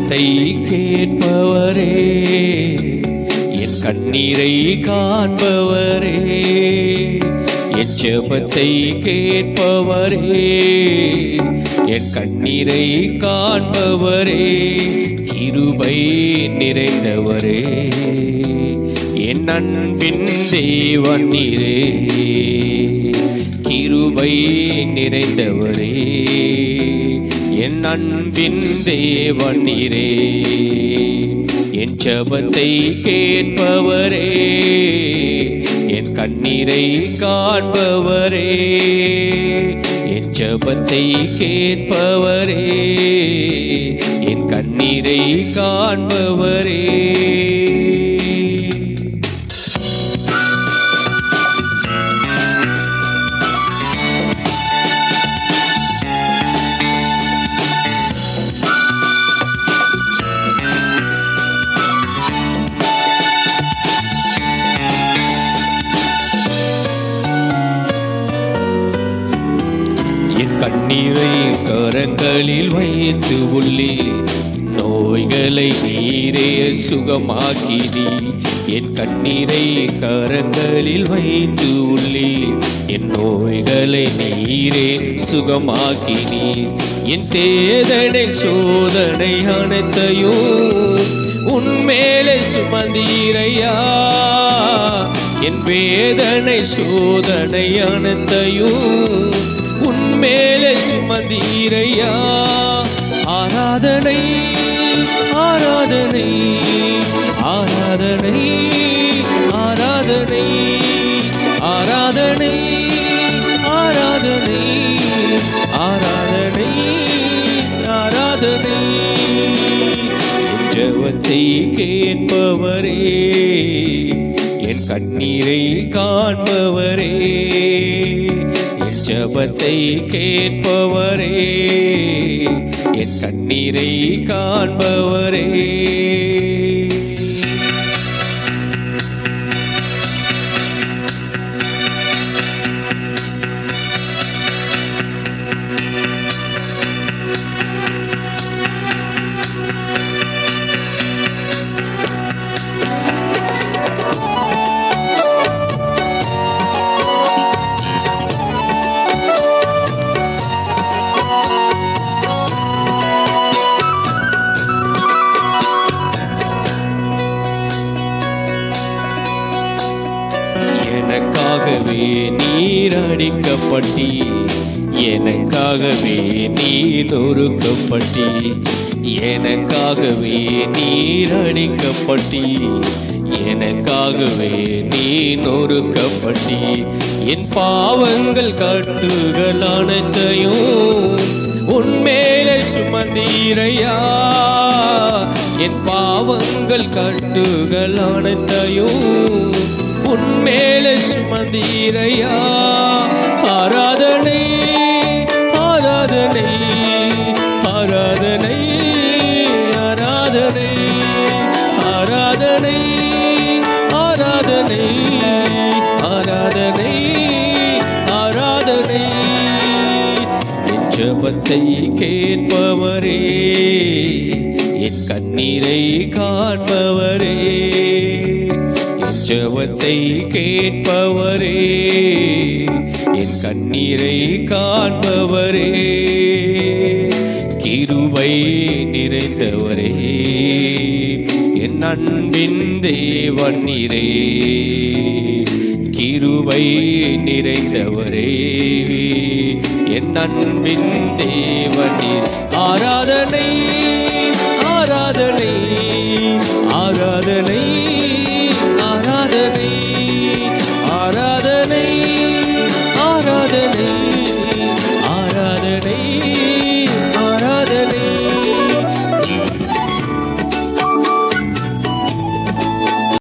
ஜெபத்தை கேட்பவரே, என் கண்ணீரை காண்பவரே, என் ஜெபத்தை கேட்பவரே, என் கண்ணீரை காண்பவரே, கிருபை நிறைந்தவரே, என் அன்பின் தேவன் நீரே, கிருபை நிறைந்தவரே, என் அன்பின் தேவன் நீரே, என் ஜெபத்தை கேட்பவரே, என் கண்ணீரை காண்பவரே, என் ஜெபத்தை கேட்பவரே, என் கண்ணீரை காண்பவரே. கண்ணீரை கரங்களில் வைத்து உள்ளே, நோய்களை நீரே சுகமாக்கினி. என் கண்ணீரை கரங்களில் வைத்து உள்ளே, என் நோய்களை நீரே சுகமாக்கினி. என் தேதனை சோதனை அனைத்தையும் உன்மேலே சுமந்தீரையா, என் வேதனை சோதனை அனைத்தையும் உன்மேலே சுமந்தீரையா. ஆராதனை ஆராதனை ஆராதனை ஆராதனை ஆராதனை ஆராதனை ஆராதனை ஆராதனை. ஜெபத்தை கேட்பவரே, என் கண்ணீரை காண்பவரே, ஜெபத்தை கேட்பவரே, என் கண்ணீரை காண்பவரே. எனக்காகவே நீர் அடிக்கப்பட்டி, எனக்காகவே நீர் நொறுக்கப்பட்டி, எனக்காகவே நீர் அடிக்கப்பட்டி, எனக்காகவே நீர் நொறுக்கப்பட்டி. என் பாவங்கள் கட்டுகள் அனைத்தையும் உன்மேலே சுமந்தீரையா, என் பாவங்கள் கட்டுகள் அனைத்தையும் உன்மேலே சுமந்தீரையா. ஆராதனை ஆராதனை ஆராதனை ஆராதனை ஆராதனை ஆராதனை ஆராதனை ஆராதனை. என் ஜெபத்தை கேட்பவரே, என் கண்ணீரை காண்பவரே, ஜெபத்தை கேட்பவரே, என் கண்ணீரை காண்பவரே, கிருபை நிறைந்தவரே, என் அன்பின் தேவன் நீரே, கிருபை நிறைந்தவரே, என் அன்பின் தேவன் நீர். ஆராதனை ஆராதனை ஆராதனை